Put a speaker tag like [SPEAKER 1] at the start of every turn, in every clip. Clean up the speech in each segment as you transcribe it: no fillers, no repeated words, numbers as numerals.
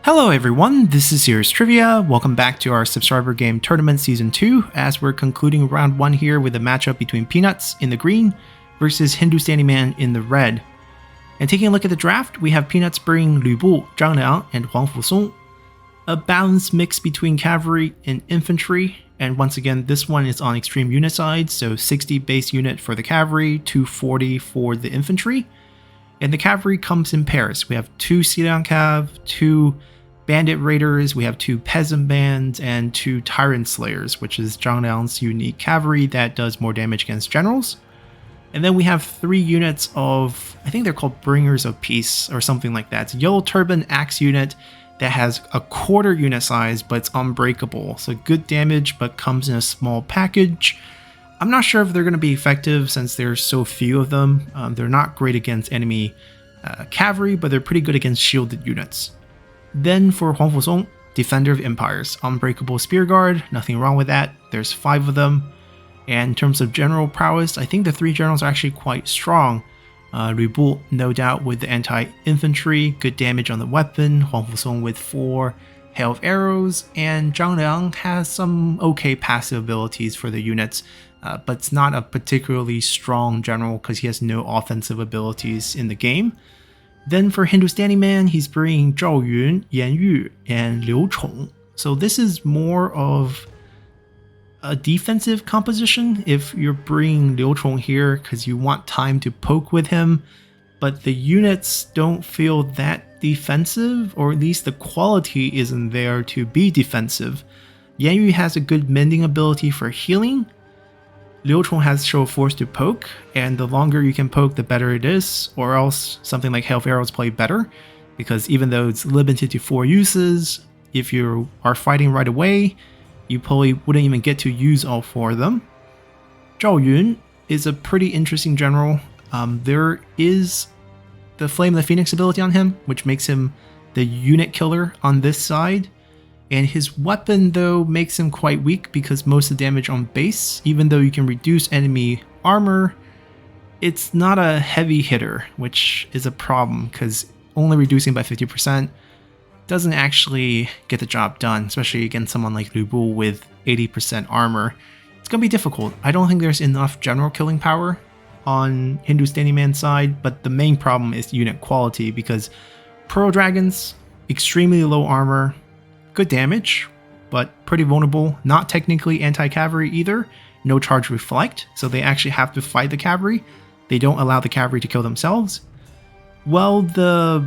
[SPEAKER 1] Hello everyone, this is Serious Trivia. Welcome back to our subscriber game tournament season 2 as we're concluding round 1 here with a matchup between Peanuts in the green versus HinduStani Man in the red. And taking a look at the draft, we have Peanuts bringing Lü Bu, Zhang Liang, and Huang Fusong. A balanced mix between cavalry and infantry, and once again this one is on extreme unit side, so 60 base unit for the cavalry, 240 for the infantry. And the cavalry comes in pairs. We have 2 Xiliang Cav, 2 Bandit Raiders, we have 2 Peasant Bands, and 2 Tyrant Slayers, which is Zhang Liang's unique cavalry that does more damage against generals. And then we have 3 units of, I think they're called Bringers of Peace or something like that. It's a Yellow Turban Axe unit that has a quarter unit size, but it's unbreakable. So good damage, but comes in a small package. I'm not sure if they're going to be effective since there's so few of them. They're not great against enemy cavalry, but they're pretty good against shielded units. Then for Huang Fusong, Defender of Empires, Unbreakable Spear Guard, nothing wrong with that. There's 5 of them. And in terms of general prowess, I think the 3 generals are actually quite strong. Lü Bu, no doubt, with the anti-infantry, good damage on the weapon. Huang Fusong with 4 hail of arrows, and Zhang Liang has some okay passive abilities for the units, but it's not a particularly strong general because he has no offensive abilities in the game. Then for HinduStani Man, he's bringing Zhao Yun, Yan Yu, and Liu Chong. So this is more of a defensive composition if you're bringing Liu Chong here because you want time to poke with him, but the units don't feel that defensive, or at least the quality isn't there to be defensive. Yan Yu has a good mending ability for healing. Liu Chong has Show of Force to poke, and the longer you can poke, the better it is, or else something like Hail of Arrows play better, because even though it's limited to 4 uses, if you are fighting right away, you probably wouldn't even get to use all 4 of them. Zhao Yun is a pretty interesting general. There is the Flame of the Phoenix ability on him, which makes him the unit killer on this side. And his weapon, though, makes him quite weak because most of the damage on base, even though you can reduce enemy armor, it's not a heavy hitter, which is a problem because only reducing by 50% doesn't actually get the job done, especially against someone like Lü Bu with 80% armor. It's going to be difficult. I don't think there's enough general killing power on HinduStani Man's side, but the main problem is unit quality because Pearl Dragons, extremely low armor, good damage, but pretty vulnerable, not technically anti-cavalry either, no charge reflect, so they actually have to fight the cavalry. They don't allow the cavalry to kill themselves. Well, the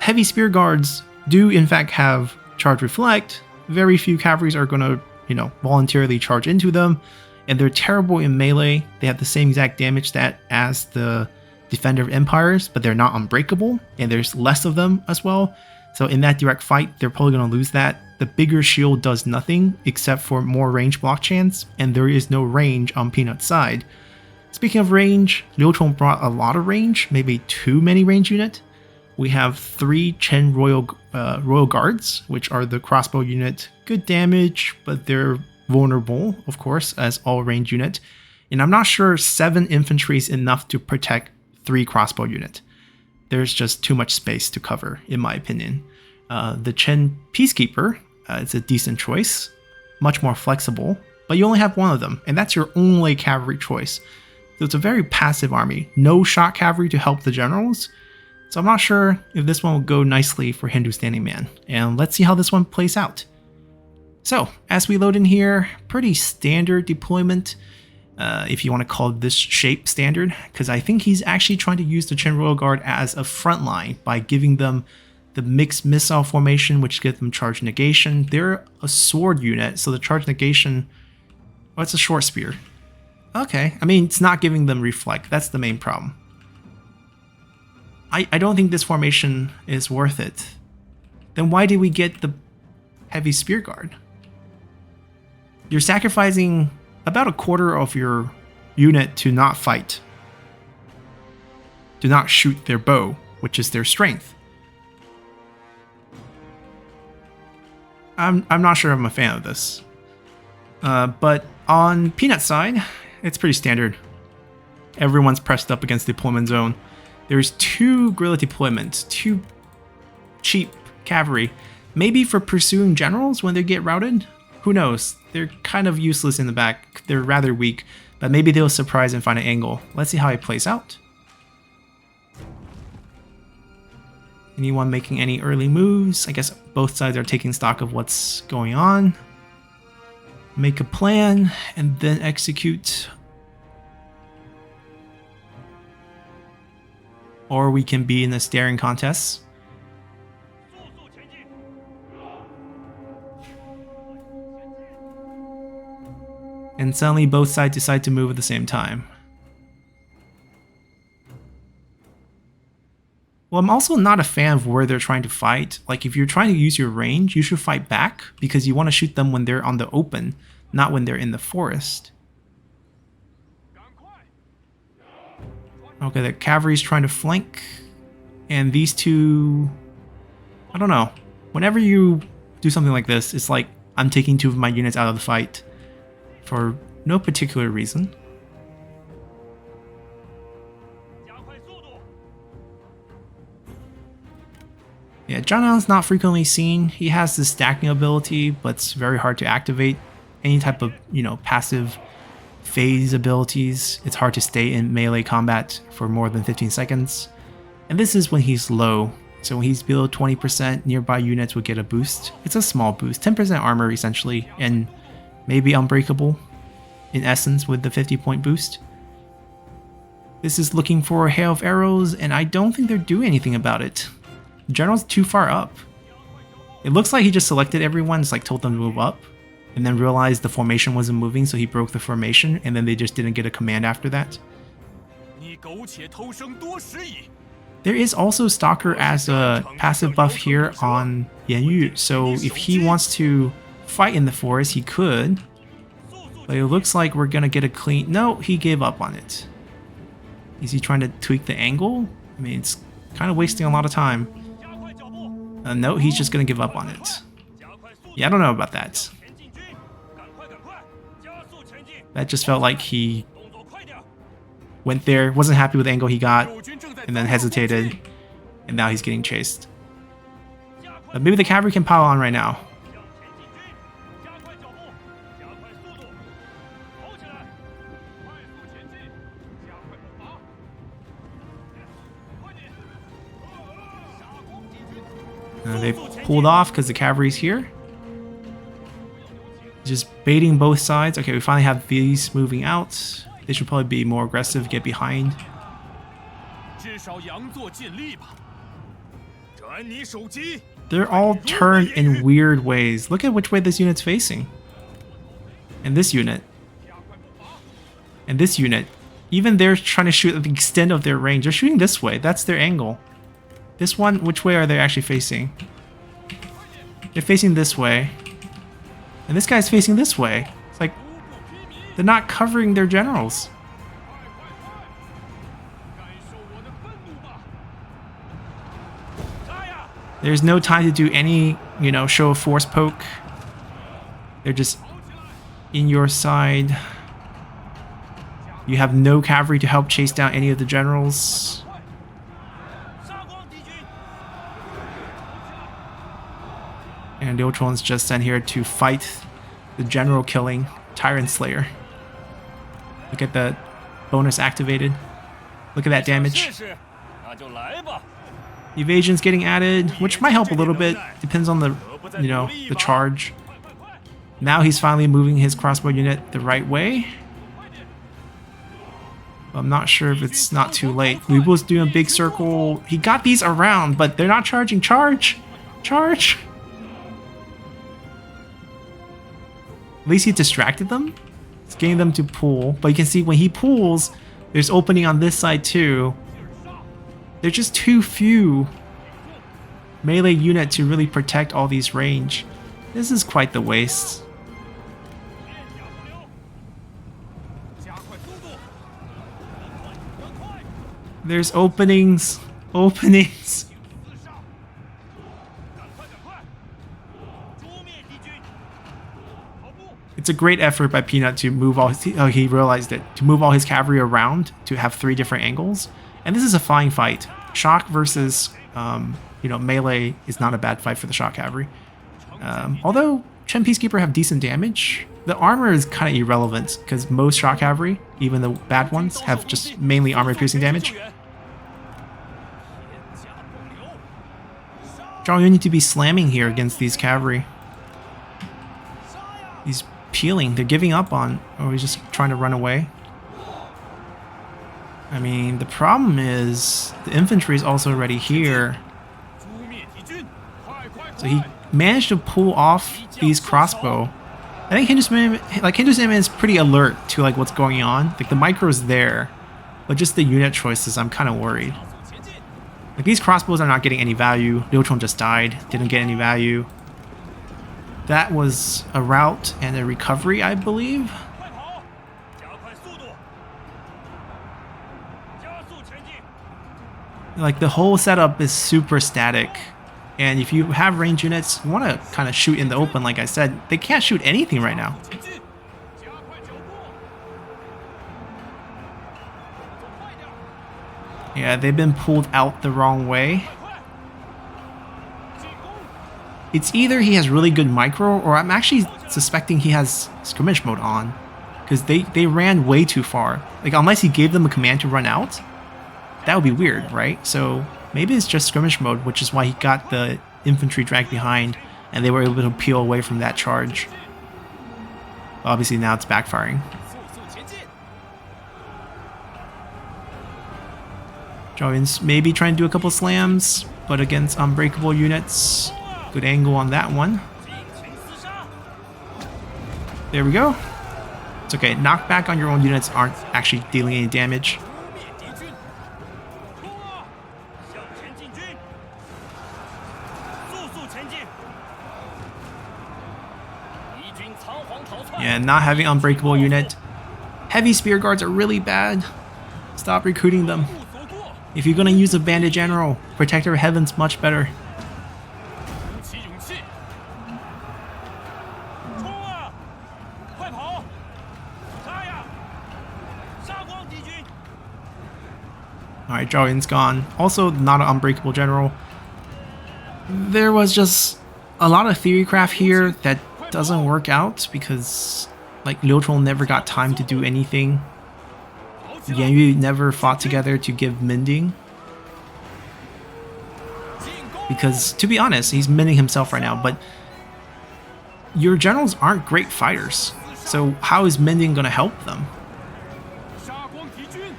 [SPEAKER 1] heavy spear guards do in fact have charge reflect. Very few cavalries are going to, voluntarily charge into them, and they're terrible in melee. They have the same exact damage stat as the Defender of Empires, but they're not unbreakable, and there's less of them as well. So in that direct fight, they're probably going to lose that. The bigger shield does nothing except for more range block chance, and there is no range on Peanut's side. Speaking of range, Liu Chong brought a lot of range, maybe too many range unit. We have 3 Chen Royal Guards, which are the crossbow unit. Good damage, but they're vulnerable, of course, as all range unit. And I'm not sure 7 infantry is enough to protect 3 crossbow unit. There's just too much space to cover, in my opinion. The Chen Peacekeeper is a decent choice, much more flexible, but you only have 1 of them, and that's your only cavalry choice. So it's a very passive army, no shot cavalry to help the generals. So I'm not sure if this one will go nicely for HinduStani Man, and let's see how this one plays out. So as we load in here, pretty standard deployment. If you want to call this shape standard, because I think he's actually trying to use the Chen Royal Guard as a front line by giving them the mixed missile formation, which gives them charge negation. They're a sword unit, so the charge negation, oh, it's a short spear. Okay, I mean, it's not giving them reflect. That's the main problem. I don't think this formation is worth it. Then why did we get the heavy spear guard? You're sacrificing about a quarter of your unit to not fight, to not shoot their bow, which is their strength. I'm not sure I'm a fan of this. But on Peanut's side, it's pretty standard. Everyone's pressed up against deployment zone. There's 2 guerrilla deployments, 2 cheap cavalry. Maybe for pursuing generals when they get routed? Who knows? They're kind of useless in the back. They're rather weak, but maybe they'll surprise and find an angle. Let's see how it plays out. Anyone making any early moves? I guess both sides are taking stock of what's going on. Make a plan and then execute. Or we can be in a staring contest. And suddenly both sides decide to move at the same time. Well, I'm also not a fan of where they're trying to fight. Like, if you're trying to use your range, you should fight back because you want to shoot them when they're on the open, not when they're in the forest. Okay, the cavalry's trying to flank. And these two... I don't know. Whenever you do something like this, it's like I'm taking two of my units out of the fight for no particular reason. Yeah, John Allen's not frequently seen. He has this stacking ability, but it's very hard to activate. Any type of, passive phase abilities, it's hard to stay in melee combat for more than 15 seconds. And this is when he's low. So when he's below 20%, nearby units would get a boost. It's a small boost, 10% armor essentially, and maybe unbreakable in essence with the 50-point boost. This is looking for a hail of arrows, and I don't think they're doing anything about it. The general's too far up. It looks like he just selected everyone, just like told them to move up, and then realized the formation wasn't moving, so he broke the formation, and then they just didn't get a command after that. There is also Stalker as a passive buff here on Yan Yu, so if he wants to fight in the forest, he could. But it looks like we're gonna get a clean... No, he gave up on it. Is he trying to tweak the angle? I mean, it's kind of wasting a lot of time. No, he's just gonna give up on it. Yeah, I don't know about that. That just felt like he went there, wasn't happy with the angle he got, and then hesitated, and now he's getting chased. But maybe the cavalry can pile on right now. They pulled off because the cavalry's here. Just baiting both sides. Okay, we finally have these moving out. They should probably be more aggressive, get behind. They're all turned in weird ways. Look at which way this unit's facing. And this unit. And this unit. Even they're trying to shoot at the extent of their range. They're shooting this way. That's their angle. This one, which way are they actually facing? They're facing this way. And this guy's facing this way. It's like, they're not covering their generals. There's no time to do any, show of force poke. They're just in your side. You have no cavalry to help chase down any of the generals. And the Ultron's just sent here to fight the general killing Tyrant Slayer. Look at the bonus activated. Look at that damage. Evasion's getting added, which might help a little bit. Depends on the, the charge. Now he's finally moving his crossbow unit the right way. I'm not sure if it's not too late. Weebu's doing a big circle. He got these around, but they're not charging. Charge! Charge! At least he distracted them. It's getting them to pull. But you can see when he pulls, there's opening on this side too. There's just too few melee units to really protect all these range. This is quite the waste. There's openings. Openings. It's a great effort by Peanut to move all his, he realized it, to move all his cavalry around to have 3 different angles. And this is a flying fight. Shock versus melee is not a bad fight for the shock cavalry. Although Chen Peacekeeper have decent damage, the armor is kind of irrelevant because most shock cavalry, even the bad ones, have just mainly armor piercing damage. Zhao Yun need to be slamming here against these cavalry. He's peeling. They're giving up on, or he's just trying to run away. I mean, the problem is the infantry is also already here. So he managed to pull off these crossbow. I think HinduStani is pretty alert to like what's going on. Like the micro's there, but just the unit choices, I'm kind of worried. Like these crossbows are not getting any value. Liu Chong just died, didn't get any value. That was a rout and a recovery, I believe. Like the whole setup is super static. And if you have range units, you want to kind of shoot in the open, like I said. They can't shoot anything right now. Yeah, they've been pulled out the wrong way. It's either he has really good micro, or I'm actually suspecting he has skirmish mode on. Because they ran way too far. Like, unless he gave them a command to run out, that would be weird, right? So maybe it's just skirmish mode, which is why he got the infantry dragged behind, and they were able to peel away from that charge. Obviously now it's backfiring. Zhao Yun's maybe trying to do a couple slams, but against unbreakable units. Good angle on that one. There we go. It's okay. Knockback on your own units aren't actually dealing any damage. Yeah, not having unbreakable unit. Heavy spear guards are really bad. Stop recruiting them. If you're gonna use a bandit general, Protector of Heaven's much better. Alright, Zhao Yun's gone. Also, not an unbreakable general. There was just a lot of theory craft here that doesn't work out because, like, Liu Chong never got time to do anything. Yan Yu never fought together to give mending. Because, to be honest, he's mending himself right now, but your generals aren't great fighters. So how is mending going to help them?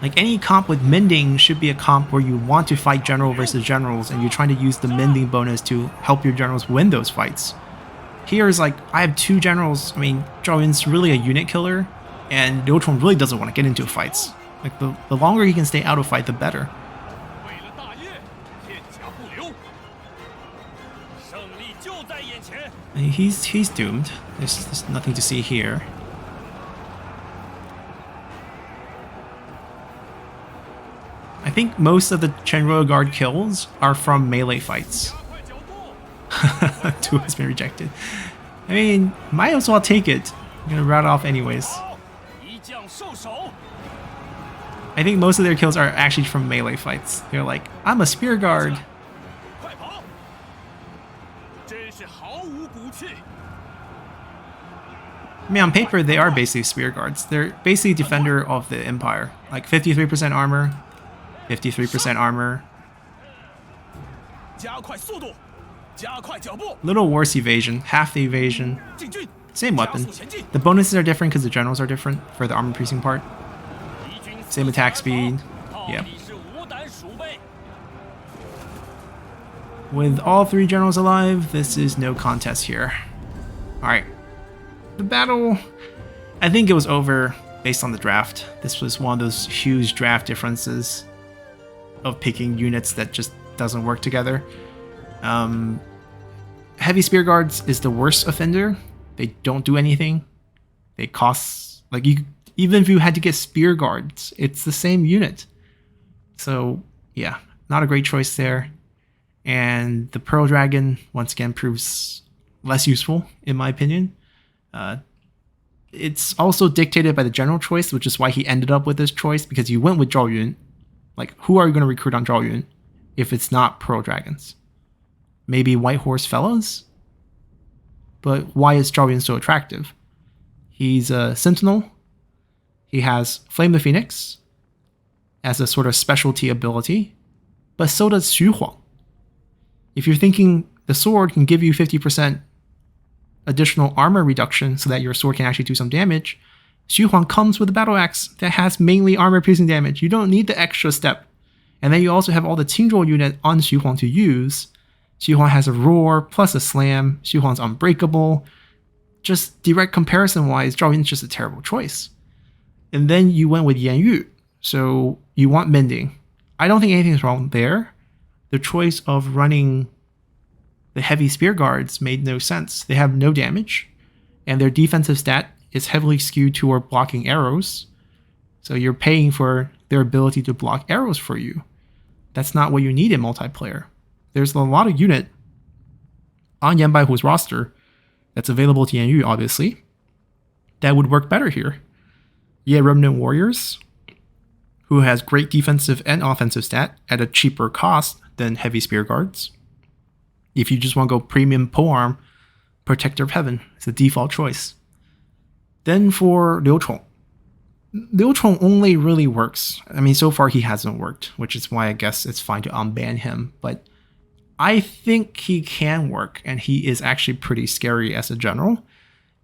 [SPEAKER 1] Like, any comp with mending should be a comp where you want to fight general versus generals and you're trying to use the mending bonus to help your generals win those fights. Here is like, I have two generals. I mean, Zhao Yun's really a unit killer, and Liu Chong really doesn't want to get into fights. Like, the longer he can stay out of fight, the better. And he's doomed. There's nothing to see here. I think most of the Chen Royal Guard kills are from melee fights. Two has been rejected. I mean, might as well take it. I'm gonna rout off anyways. I think most of their kills are actually from melee fights. They're like, I'm a spear guard. I mean, on paper, they are basically spear guards. They're basically defender of the Empire. Like 53% armor, 53% armor. Little worse evasion, half the evasion. Same weapon. The bonuses are different because the generals are different for the armor piercing part. Same attack speed. Yeah. With all three generals alive, this is no contest here. Alright. The battle, I think it was over based on the draft. This was one of those huge draft differences of picking units that just doesn't work together. Heavy spear guards is the worst offender. They don't do anything. They cost, like, you, even if you had to get spear guards, it's the same unit. So yeah, not a great choice there. And the Pearl Dragon once again proves less useful in my opinion. It's also dictated by the general choice, which is why he ended up with this choice, because he went with Zhao Yun. Like, who are you going to recruit on Zhao Yun if it's not Pearl Dragons? maybe White Horse Fellows. But why is Zhao Yun so attractive? He's a Sentinel. He has Flame the Phoenix as a sort of specialty ability, but so does Xu Huang. If you're thinking the sword can give you 50% additional armor reduction so that your sword can actually do some damage, Xu Huang comes with a battle axe that has mainly armor piercing damage. You don't need the extra step. And then you also have all the Qingzhou unit on Xu Huang to use. Xu Huang has a roar plus a slam. Xu Huang's unbreakable. Just direct comparison wise, Zhao Yun's just a terrible choice. And then you went with Yan Yu. So you want mending. I don't think anything's wrong there. The choice of running the heavy spear guards made no sense. They have no damage, and their defensive stat is heavily skewed toward blocking arrows. So you're paying for their ability to block arrows for you. That's not what you need in multiplayer. There's a lot of unit on Yan Baihu's roster that's available to Yan Yu, obviously, that would work better here. Yeah, Remnant Warriors, who has great defensive and offensive stat at a cheaper cost than heavy spear guards. If you just want to go premium polearm, Protector of Heaven is the default choice. Then for Liu Chong. Liu Chong only really works. I mean, so far he hasn't worked, which is why I guess it's fine to unban him. But I think he can work, and he is actually pretty scary as a general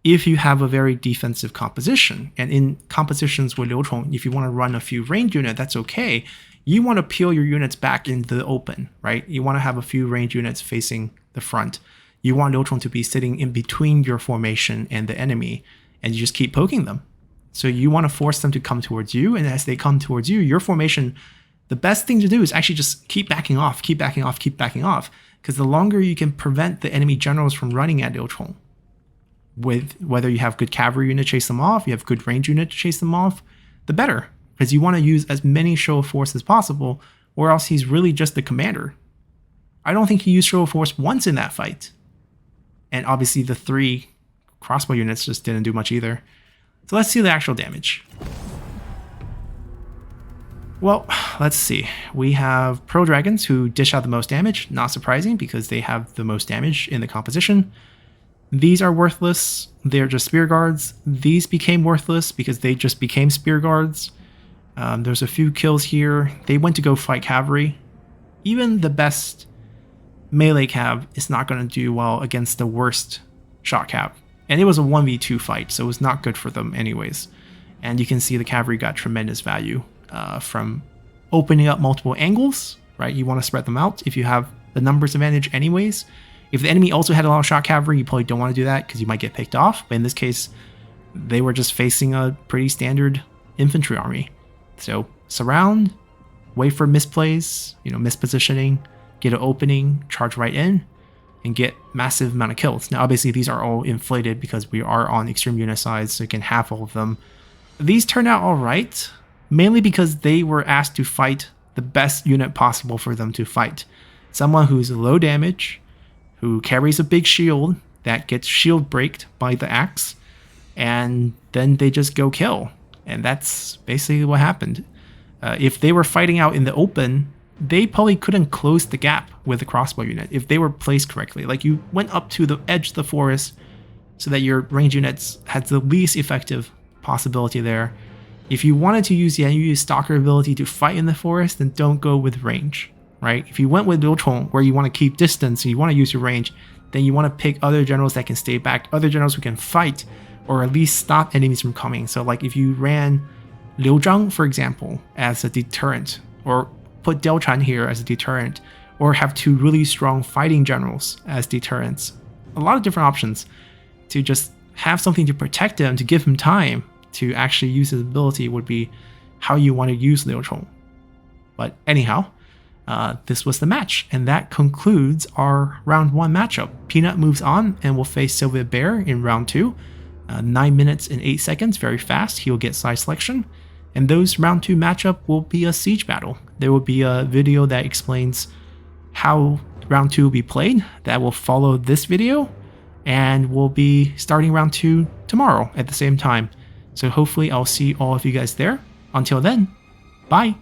[SPEAKER 1] if you have a very defensive composition. And in compositions with Liu Chong, if you want to run a few ranged units, that's okay. You want to peel your units back into the open, right? You want to have a few ranged units facing the front. You want Liu Chong to be sitting in between your formation and the enemy, and you just keep poking them. So you want to force them to come towards you, and as they come towards you, your formation, the best thing to do is actually just keep backing off, keep backing off, keep backing off, because the longer you can prevent the enemy generals from running at Liu Chong, with whether you have good cavalry unit to chase them off, you have good range unit to chase them off, the better, because you want to use as many show of force as possible, or else he's really just the commander. I don't think he used show of force once in that fight. And obviously the 3 crossbow units just didn't do much either. So let's see the actual damage. Well, let's see. We have Pearl Dragons who dish out the most damage. Not surprising because they have the most damage in the composition. These are worthless. They're just spear guards. These became worthless because they just became spear guards. There's a few kills here. They went to go fight cavalry. Even the best melee cav is not going to do well against the worst shot cav. And it was a 1v2 fight, so it was not good for them anyways. And you can see the cavalry got tremendous value from opening up multiple angles, right? You want to spread them out if you have the numbers advantage anyways. If the enemy also had a lot of shot cavalry, you probably don't want to do that because you might get picked off. But in this case, they were just facing a pretty standard infantry army. So surround, wait for misplays, mispositioning, get an opening, charge right in, and get massive amount of kills. Now, obviously, these are all inflated because we are on extreme unit size, so you can have all of them. These turned out all right, mainly because they were asked to fight the best unit possible for them to fight. Someone who's low damage, who carries a big shield that gets shield braked by the axe, and then they just go kill. And that's basically what happened. If they were fighting out in the open, they probably couldn't close the gap with the crossbow unit if they were placed correctly. Like, you went up to the edge of the forest so that your range units had the least effective possibility there. If you wanted to use Yan Yu's stalker ability to fight in the forest, then don't go with range, right? If you went with Liu Chong, where you want to keep distance and you want to use your range, then you want to pick other generals that can stay back, other generals who can fight, or at least stop enemies from coming. So like if you ran Liu Zhang, for example, as a deterrent, or put Diao Chan here as a deterrent, or have 2 really strong fighting generals as deterrents. A lot of different options to just have something to protect him, to give him time to actually use his ability would be how you want to use Liu Chong. But anyhow, this was the match, and that concludes our round 1 matchup. Peanut moves on and will face Sylvia Bear in round 2. 9 minutes and 8 seconds, very fast. He'll get side selection. And those round 2 matchup will be a siege battle. There will be a video that explains how round 2 will be played that will follow this video, and we'll be starting round 2 tomorrow at the same time. So hopefully I'll see all of you guys there. Until then, bye.